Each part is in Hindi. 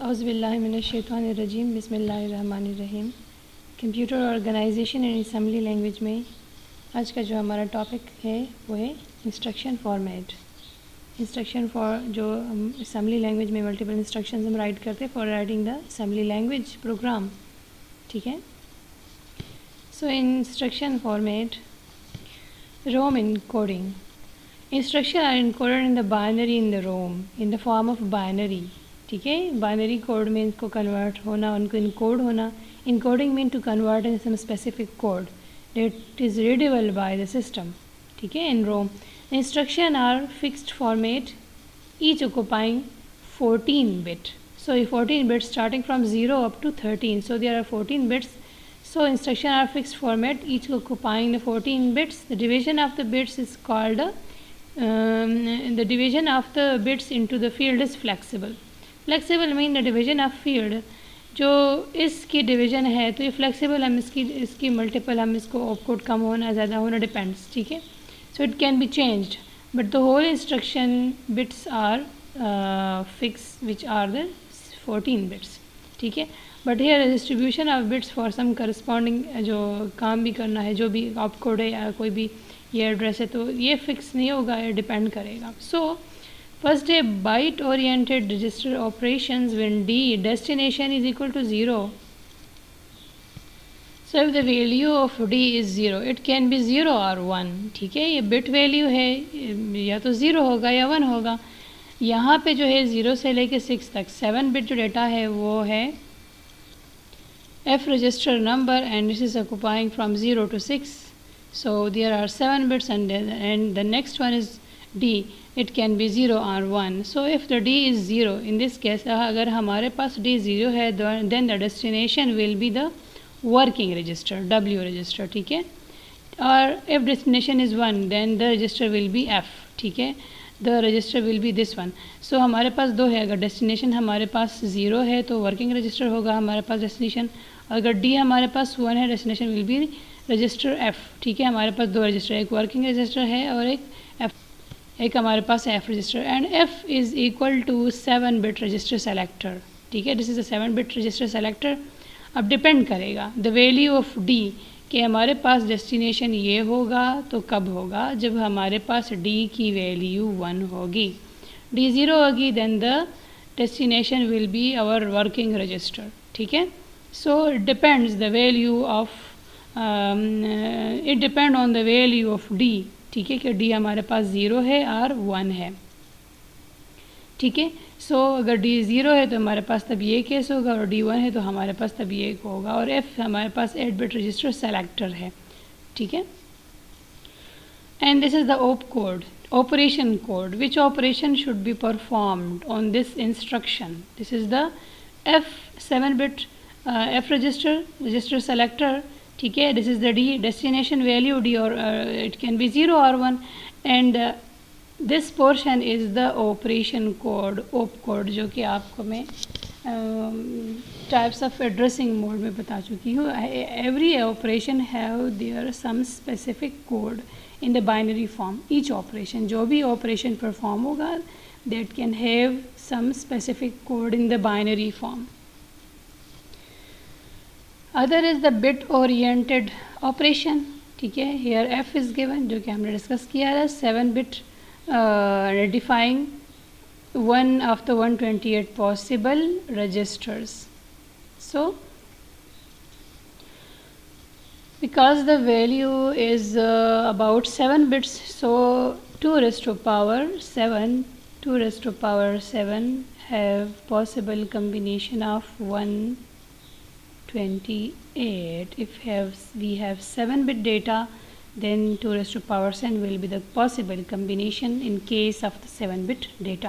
औज़ुबिल्लाहिमिनश्शैतानिर्रजीम बिस्मिल्लाहिर्रहमानिर्रहीम। Computer organization and assembly language में आज का जो हमारा टॉपिक है वो है इंस्ट्रक्शन फॉर्मेट। इंस्ट्रक्शन फॉर जो असम्बली लैंग्वेज में मल्टीपल इंस्ट्रक्शंस हम राइट करते हैं for writing the assembly language program. ठीक है। So instruction format ROM encoding. Instructions are encoded in the binary in the ROM in the form of binary. ठीक है, बाइनरी कोड में इनको कन्वर्ट होना, उनको इनकोड होना. Encoding mean to convert in some specific code that is readable by the system. ठीक है, in ROM instruction are fixed format each occupying 14 bit. So 14 bits starting from 0 up to 13. So there are 14 bits. So instruction are fixed format each occupying the 14 bits. The division of the bits is called the division of the bits into the field is flexible. Flexible mean the division of field. जो इसकी डिवीजन है तो ये फ्लेक्सिबल, हम इसकी मल्टीपल, हम इसको ऑपकोड कम होना ज़्यादा होना डिपेंड्स. ठीक है. So it can be changed but the whole instruction bits are fixed which are the 14 bits. ठीक है. but here distribution of bits for some corresponding जो काम भी करना है, जो भी ऑपकोड है या कोई भी ये एड्रेस है, तो ये फिक्स नहीं होगा, ये डिपेंड करेगा. सो फर्स्ट है byte oriented register operations when the destination is equal to 0. So if the value of D is 0, it can be 0 or 1. ठीक है, ये बिट वैल्यू है, या तो 0 होगा या 1 होगा. यहाँ पे जो है 0 से लेके 6 तक 7 बिट जो डेटा है वो है F register number and this is occupying from 0 to 6. So there are 7 bits and the next one is D. It can be 0 or 1. So if the D is 0, in this case अगर हमारे पास D 0 है then the destination will be the working register, W register. ठीक है. और if destination is 1 then the register will be F. ठीक है, the register will be this one. So हमारे पास दो है, अगर destination हमारे पास 0 है तो working register होगा हमारे पास destination, अगर D हमारे पास 1 है destination will be register F. ठीक है, हमारे पास दो रजिस्टर, एक working register है और एक हमारे पास F register and F is equal to 7 bit register selector. ठीक है, this is a 7 bit register selector. अब डिपेंड करेगा द वैल्यू ऑफ डी कि हमारे पास डेस्टिनेशन ये होगा तो कब होगा, जब हमारे पास डी की वैल्यू 1 होगी. डी 0 होगी then the destination will be our working register. ठीक है. So it depends the value of it depend on the value of D. ठीक है, कि डी हमारे पास 0 है और 1 है. ठीक है. सो अगर D 0 है तो हमारे पास तब ये केस होगा और D 1 है तो हमारे पास तब ये होगा और F हमारे पास 8 बिट रजिस्टर सेलेक्टर है. ठीक है. And this is the op code, operation code. Which operation should be performed on this instruction. This is the F 7 bit F register selector. ठीक है. This is the D destination value D और इट कैन बी 0 और 1 and this portion is the operation code, op code, जो कि आपको मैं टाइप्स ऑफ एड्रेसिंग मोड में बता चुकी हूँ. Every operation have their some specific code in the binary form. Each operation, जो भी ऑपरेशन परफॉर्म होगा that can have some specific code in the binary form. Other is the bit oriented operation. ठीक है. हेयर F इज़ गिवन, जो कि हमने डिस्कस किया है. 7 bit identifying one of the 128 possible registers. So because the value is about 7 bits, so 2 raised to power 7 have possible combination of 128. If we have 7 bit data, then 2 raised to power 7 will be the possible combination in case of the 7 bit data.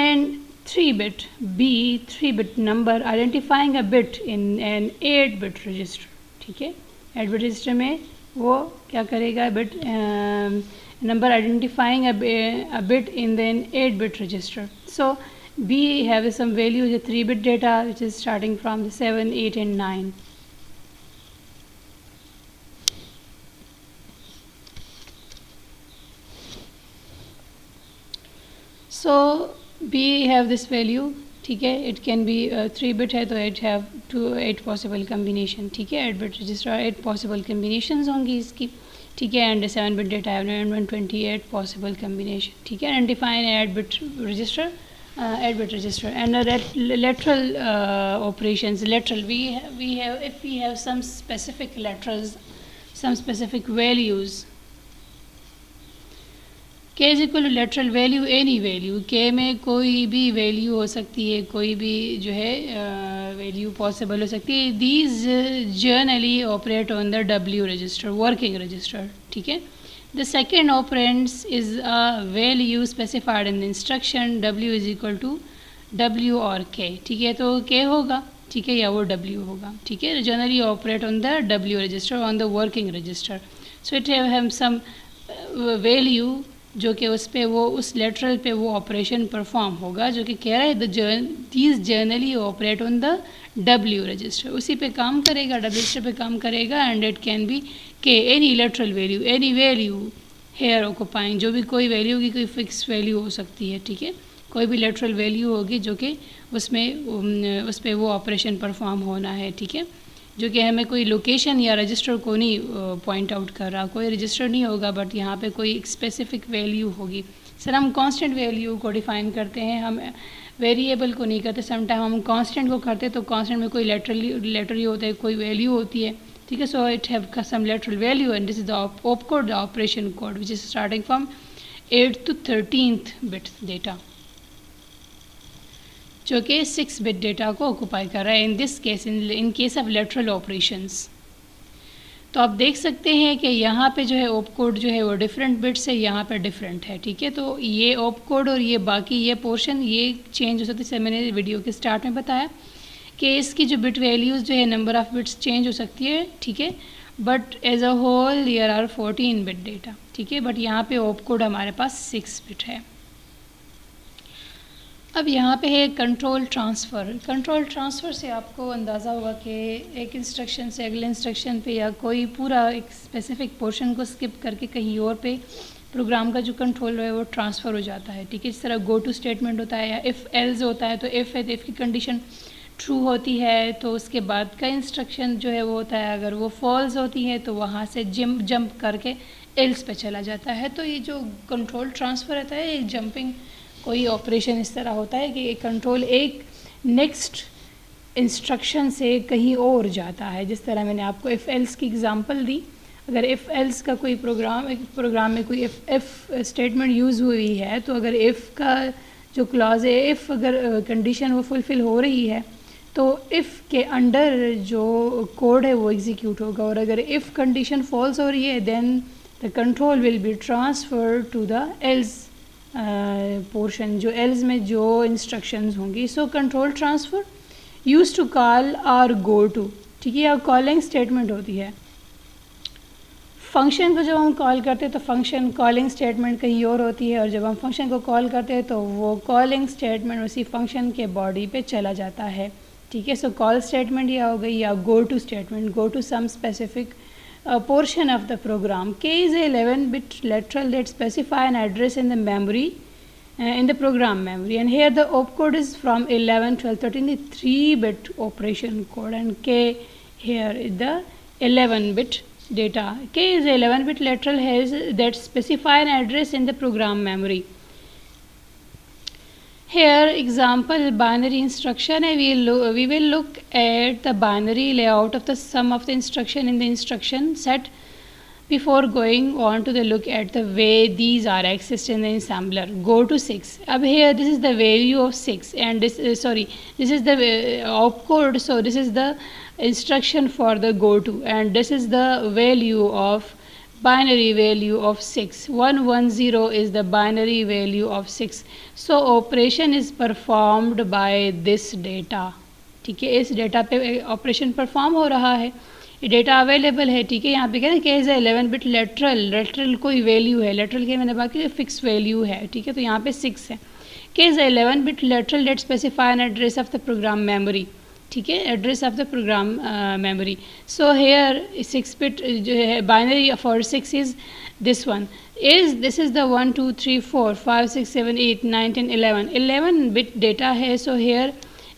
And 3 bit number identifying a bit in an 8 bit register. ठीक है. 8 bit register में वो क्या करेगा, bit number identifying a bit in the 8 bit register. So B have some value, the 3 bit data which is starting from the 7, 8 and 9. So B have this value. ठीक है। इट कैन बी 3 बिट है तो इट हैव 8 पॉसिबल कम्बिनेशन, ठीक है। 8 बिट रजिस्टर 8 पॉसिबल कम्बिनेशंस होंगी इसकी, ठीक है। एंड 7 बिट डेटा है 128 पॉसिबल कम्बिनेशन, ठीक है। And define 8 bit register, 8 bit register. And lateral operations, lateral we have if we have some specific laterals, some specific values, k is equal to lateral value, any value, k में कोई भी value हो सकती है, कोई भी जो है value possible हो सकती है. These generally operate on the W register, working register, ठीक है. The second operand is a value specified in the instruction, W is equal to W or K, ठीक है. तो K होगा, ठीक है, या वो W होगा, ठीक है. Generally operate on the W register, on the working register. So it have some value जो कि उस पे वो उस लेटरल पे वो ऑपरेशन परफॉर्म होगा, जो कि कह रहा है these generally operate on the W register, उसी पे काम करेगा, W रजिस्टर पे काम करेगा. एंड इट कैन बी के any lateral value, any value here occupying, जो भी कोई वैल्यू होगी, कोई फिक्स वैल्यू हो सकती है, ठीक है. कोई भी लेटरल वैल्यू होगी जो कि उसमें उस पर वो ऑपरेशन परफॉर्म होना है, ठीक है. जो कि हमें कोई लोकेशन या रजिस्टर को नहीं पॉइंट आउट कर रहा, कोई रजिस्टर नहीं होगा, बट यहाँ पे कोई एक स्पेसिफिक वैल्यू होगी. सर हम कांस्टेंट वैल्यू को डिफाइन करते हैं, हम वेरिएबल को नहीं करते. समटाइम हम कांस्टेंट को करते हैं तो कांस्टेंट में कोई लेटरली होता है, कोई वैल्यू होती है, ठीक है. So it have some literal value and this is the op code, the operation code which is starting from 8th to 13th bit data, जो कि 6 बिट डेटा को ऑक्यूपाई कर रहा है. In this case, in case of lateral operations, तो आप देख सकते हैं कि यहाँ पे जो है ऑप कोड जो है वो डिफरेंट बिट्स है, यहाँ पे डिफरेंट है, ठीक है. तो ये ऑप कोड और ये बाकी ये पोर्शन ये चेंज हो सकती है. जैसे मैंने वीडियो के स्टार्ट में बताया कि इसकी जो बिट वैल्यूज़ जो है नंबर ऑफ़ बिट्स चेंज हो सकती है, ठीक है. But as a whole there are 14 bit data, ठीक है. बट यहाँ पे ऑप कोड हमारे पास 6 बिट है. अब यहाँ पे है कंट्रोल ट्रांसफ़र. कंट्रोल ट्रांसफ़र से आपको अंदाज़ा होगा कि एक इंस्ट्रक्शन से अगले इंस्ट्रक्शन पे या कोई पूरा एक स्पेसिफिक पोर्शन को स्किप करके कहीं और पे प्रोग्राम का जो कंट्रोल है वो ट्रांसफ़र हो जाता है, ठीक है. इस तरह गो टू स्टेटमेंट होता है या इफ़ एल्स होता है. तो इफ़ है तो इफ़ की कंडीशन ट्रू होती है तो उसके बाद का इंस्ट्रक्शन जो है वो होता है. अगर वो फॉल्स होती है तो वहाँ से जंप करके एल्स पे चला जाता है. तो ये जो कंट्रोल ट्रांसफ़र रहता है, एक जंपिंग कोई ऑपरेशन इस तरह होता है कि कंट्रोल एक नेक्स्ट इंस्ट्रक्शन से कहीं और जाता है. जिस तरह मैंने आपको इफ़ एल्स की एग्जांपल दी. अगर इफ़ एल्स का कोई प्रोग्राम में कोई इफ़ स्टेटमेंट यूज़ हुई है, तो अगर इफ़ का जो क्लॉज है, इफ़ अगर कंडीशन वो फुलफ़िल हो रही है तो इफ़ के अंडर जो कोड है वो एग्जीक्यूट होगा. और अगर इफ़ कंडीशन फॉल्स हो रही है then the control will be transfer to the else portion, जो एल्स में जो इंस्ट्रक्शंस होंगी. So control transfer use to call or go to, ठीक है. या कॉलिंग स्टेटमेंट होती है. फंक्शन को जब हम कॉल करते हैं तो फंक्शन कॉलिंग स्टेटमेंट कहीं और होती है, और जब हम फंक्शन को कॉल करते हैं तो वो कॉलिंग स्टेटमेंट उसी फंक्शन के बॉडी पे चला जाता है, ठीक है. सो कॉल स्टेटमेंट या हो गई, या go to statement, go to some specific portion of the program. K is a 11-bit lateral that specify an address in the memory, in the program memory, and here the opcode is from 11, 12, 13, the 3-bit operation code, and K here is the 11-bit data. K is a 11-bit lateral has that specify an address in the program memory. Here example binary instruction, we will look at the binary layout of the sum of the instruction in the instruction set before going on to the look at the way these are accessed in the assembler. Go to 6. Ab here this is the value of 6 and this is the opcode. So this is the instruction for the go to, and this is the value of binary value of 6. 110 is the binary value of 6. So operation is performed by this data, ठीक है. इस डेटा पे ऑपरेशन परफॉर्म हो रहा है, ये डेटा अवेलेबल है, ठीक है. यहाँ पे क्या है, केस 11 बिट लेटरल कोई वैल्यू है, लेटरल के मैंने बाकी फिक्स वैल्यू है, ठीक है. तो यहाँ पे 6 है. Case 11 bit literal let specify an address of the program memory, ठीक है, address of the program memory. So here 6 bit जो है binary for 6 is this one, this is the 1 2 3 4 5 6 7 8 9 10 11 bit data है. सो हेयर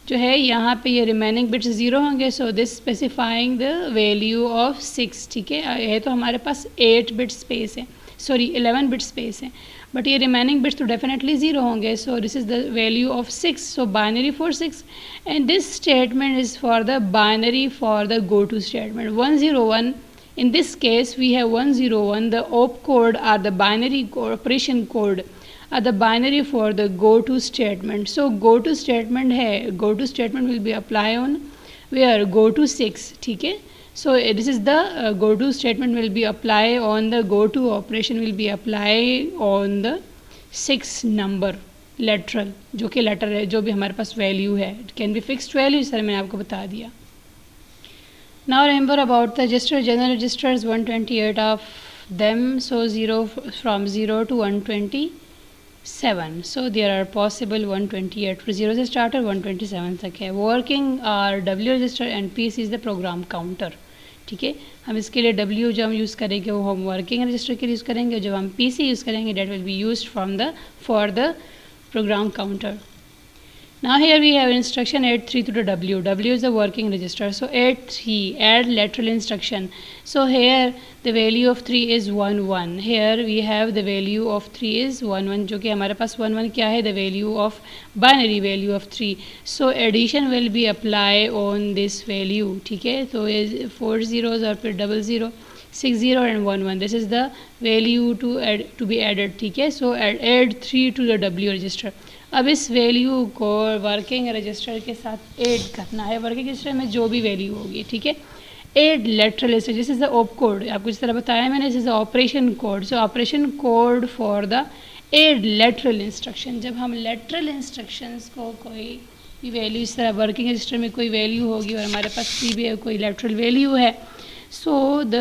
जो है यहाँ पे ये रिमेनिंग बिट्स 0 होंगे, so this specifying the value of 6, ठीक है। ये तो हमारे पास 8 बिट स्पेस है, सॉरी 11 बिट स्पेस है, बट ये रिमेनिंग बिट्स तो डेफिनेटली 0 होंगे, so this is the value of 6, so binary for 6, and this statement is for the binary for the go to statement 101. In this case we have 101, the opcode or the binary operation code are the binary for the go to statement. So go to statement है, go to statement will be apply on where go to 6, ठीक है। So this is the go to statement will be apply on the go to operation will be apply on the 6 number lateral, जो कि लेटर है, जो भी हमारे पास वैल्यू है, it can be fixed value, sir मैंने आपको बता दिया। Now remember about the register, general registers 128 of them, so 0 from 0 to 127, so there are possible 128 for 0 से start और 127 तक है। Working are W register and PC is the program counter, ठीक है। हम इसके लिए W जो हम यूज़ करेंगे वो हम वर्किंग रजिस्टर के लिए यूज़ करेंगे, जब हम PC यूज़ करेंगे that will be used from the for the program counter. Now here we have instruction add 3 to the W. W is the working register. So add 3, add lateral instruction. So here the value of 3 is 1 1. Here we have the value of 3 is 1 1, जो कि हमारे पास 1 1 क्या है, the value of binary value of 3. So addition will be apply on this value, ठीक है। तो 4 zeros और फिर 00, 60 and 11. This is the value to be added, ठीक है। So add 3 to the W register. अब इस वैल्यू को वर्किंग रजिस्टर के साथ ऐड करना है, वर्किंग रजिस्टर में जो भी वैल्यू होगी, ठीक है। Add lateral register, this is the op code, आपको जिस तरह बताया मैंने, this is the operation code. So operation code for the add lateral instruction. जब हम लेटरल इंस्ट्रक्शंस को कोई भी वैल्यू, इस तरह वर्किंग रजिस्टर में कोई वैल्यू होगी और हमारे पास भी कोई लेटरल वैल्यू है, सो द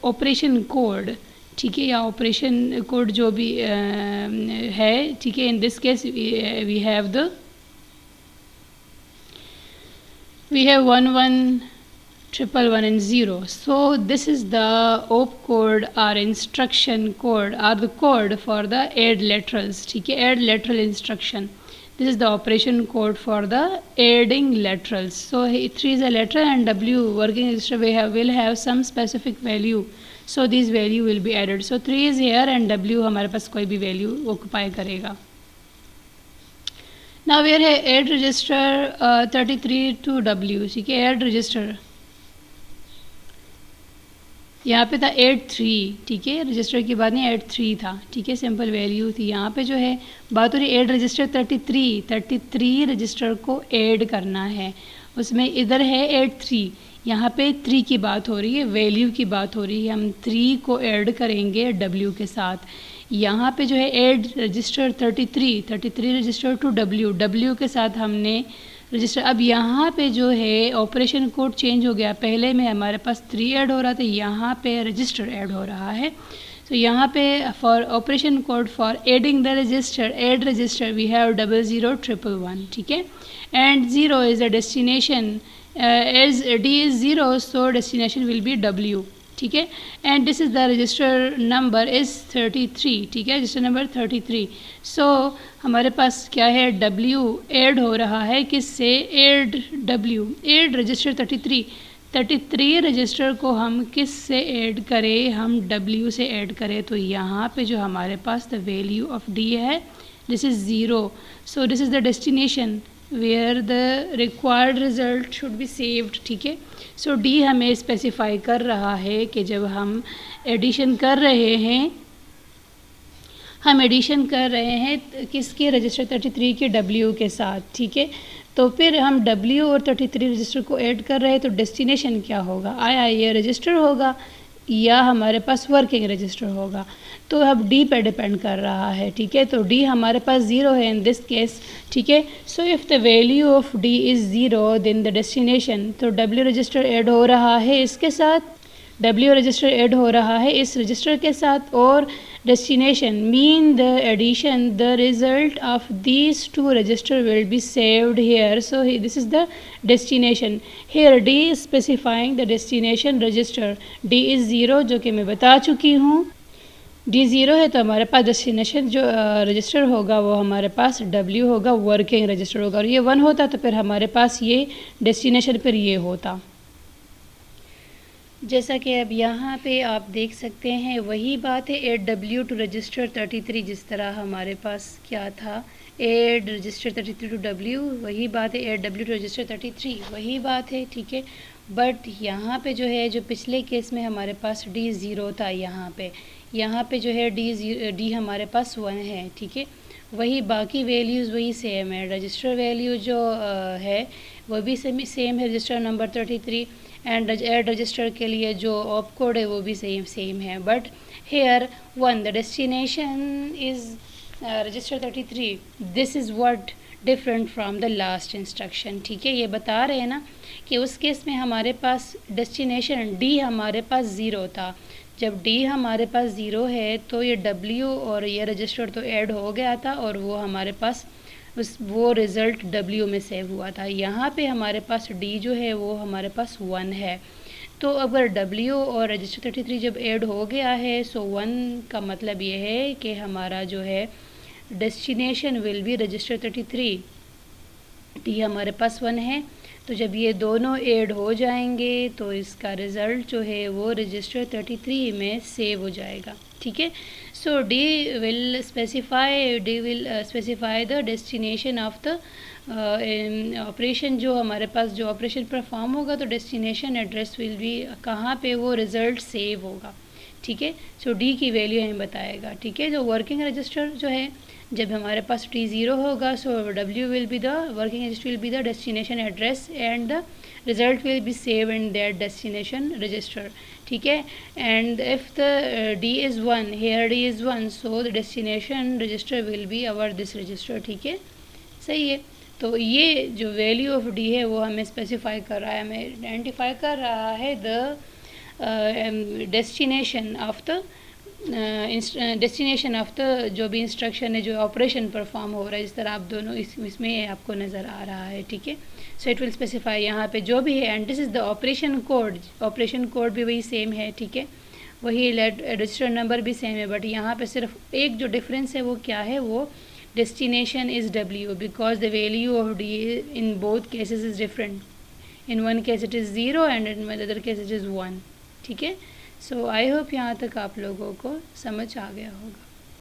ऑपरेशन कोड, ठीक है, या ऑपरेशन कोड जो भी है, ठीक है। In this case we have 1 1 1 1 and 0. So this is the op code or instruction code or the code for the add laterals, ठीक है, add lateral instruction. This is the operation code for the adding laterals. So 3 is a lateral and W working register will have some specific value. So this value will be added. So 3 is here and W हमारे पास कोई भी वैल्यू ऑक्यूपाई करेगा। Now where है add register 33 to W, ठीक है। add register यहाँ पे था add 3, ठीक है, रजिस्टर की बात नहीं, add 3 था, ठीक है, सिंपल वैल्यू थी। यहाँ पे जो है बात हो रही है add रजिस्टर 33 रजिस्टर को ऐड करना है, उसमें इधर है add 3, यहाँ पे 3 की बात हो रही है, वैल्यू की बात हो रही है, हम 3 को ऐड करेंगे W के साथ। यहाँ पे जो है add register 33 register to W के साथ हमने रजिस्टर। अब यहाँ पे जो है ऑपरेशन कोड चेंज हो गया, पहले में हमारे पास 3 ऐड हो रहा था, यहाँ पे रजिस्टर ऐड हो रहा है। तो यहाँ पे for operation code for adding the register, add register we have 00 1 1, ठीक है, and 0 is the destination, as D is 0, so destination will be W, ठीक है, and this is the register number is 33, ठीक है, रजिस्टर नंबर 33। सो हमारे पास क्या है, W ऐड हो रहा है किससे, add W, add register 33 register को हम किस से ऐड करें, हम W से ऐड करें। तो यहाँ पे जो हमारे पास द वैल्यू ऑफ D है, this is 0, so this is the destination where the required result should be saved, ठीक है। सो D हमें स्पेसिफाई कर रहा है कि जब हम एडिशन कर रहे हैं, किसके, रजिस्टर 33 के W के साथ, ठीक है। तो फिर हम W और 33 रजिस्टर को ऐड कर रहे हैं, तो डेस्टिनेशन क्या होगा, आया ये रजिस्टर होगा या हमारे पास वर्किंग रजिस्टर होगा, तो अब D पे डिपेंड कर रहा है, ठीक है। तो D हमारे पास 0 है इन दिस केस, ठीक है। So if the value of D is 0 then the destination, तो W रजिस्टर ऐड हो रहा है इसके साथ, W रजिस्टर ऐड हो रहा है इस रजिस्टर के साथ, और destination mean the addition, the result of these two register will be saved here. So this is the destination. Here D is specifying the destination register. D is 0 जो कि मैं बता चुकी हूँ, D0 है तो हमारे पास डेस्टिनेशन जो रजिस्टर होगा वो हमारे पास W होगा, वर्किंग रजिस्टर होगा। और ये 1 होता तो फिर हमारे पास ये डेस्टिनेशन फिर ये होता। जैसा कि अब यहाँ पे आप देख सकते हैं वही बात है, एड W टू रजिस्टर 33, जिस तरह हमारे पास क्या था, एड रजिस्टर 33 टू W, वही बात है, एड W टू रजिस्टर 33, वही बात है, ठीक है। बट यहाँ पे जो है, जो पिछले केस में हमारे पास D0 था, यहाँ पे जो है D हमारे पास 1 है, ठीक है। वही बाकी वैल्यूज़ वही सेम है, रजिस्टर वैल्यू जो है वो भी सेम है, register number 33, and add register के लिए जो ऑप कोड है वो भी सेम है। But here 1 the destination is register 33, this is what different from the last instruction, ठीक है। ये बता रहे हैं ना कि उस केस में हमारे पास डेस्टिनेशन D हमारे स 0 था। जब D हमारे पास 0 है तो ये W और ये रजिस्टर तो ऐड हो गया था और वो हमारे पास वो रिज़ल्ट W में सेव हुआ था। यहाँ पे हमारे पास D जो है वो हमारे पास 1 है। तो अगर W और रजिस्टर 33 जब ऐड हो गया है, सो 1 का मतलब ये है कि हमारा जो है destination will B register 33, D हमारे पास 1 है। तो जब ये दोनों ऐड हो जाएंगे तो इसका रिज़ल्ट जो है वो रजिस्टर 33 में सेव हो जाएगा, ठीक है। सो D will specify the destination of the operation, जो हमारे पास जो ऑपरेशन परफॉर्म होगा तो डेस्टिनेशन एड्रेस विल बी कहाँ पे वो रिज़ल्ट सेव होगा, ठीक है। सो D की वैल्यू हमें बताएगा, ठीक है। जो वर्किंग रजिस्टर जो है, जब हमारे पास D0 होगा so W will be the working register will be the destination address and the result will be save in that destination register, ठीक है। And if the D is 1, here D is 1, so the destination register will be our this register, ठीक है, सही है। तो ये जो वैल्यू ऑफ D है वो हमें स्पेसिफाई कर रहा है, हमें आइडेंटिफाई कर रहा है the destination of the destination of the जो भी इंस्ट्रक्शन है, जो ऑपरेशन परफॉर्म हो रहा है, जिस तरह आप दोनों इसमें आपको नज़र आ रहा है, ठीक है। सो इट विल स्पेसिफाई यहाँ पे जो भी है, and this is the operation code भी वही सेम है, ठीक है। वही रजिस्टर नंबर भी सेम है, बट यहाँ पे सिर्फ एक जो डिफरेंस है वो क्या है, वो destination is W, because the value of D in both cases is different. In one case it is 0 and in other case it is 1, ठीक है। सो आई होप यहाँ तक आप लोगों को समझ आ गया होगा।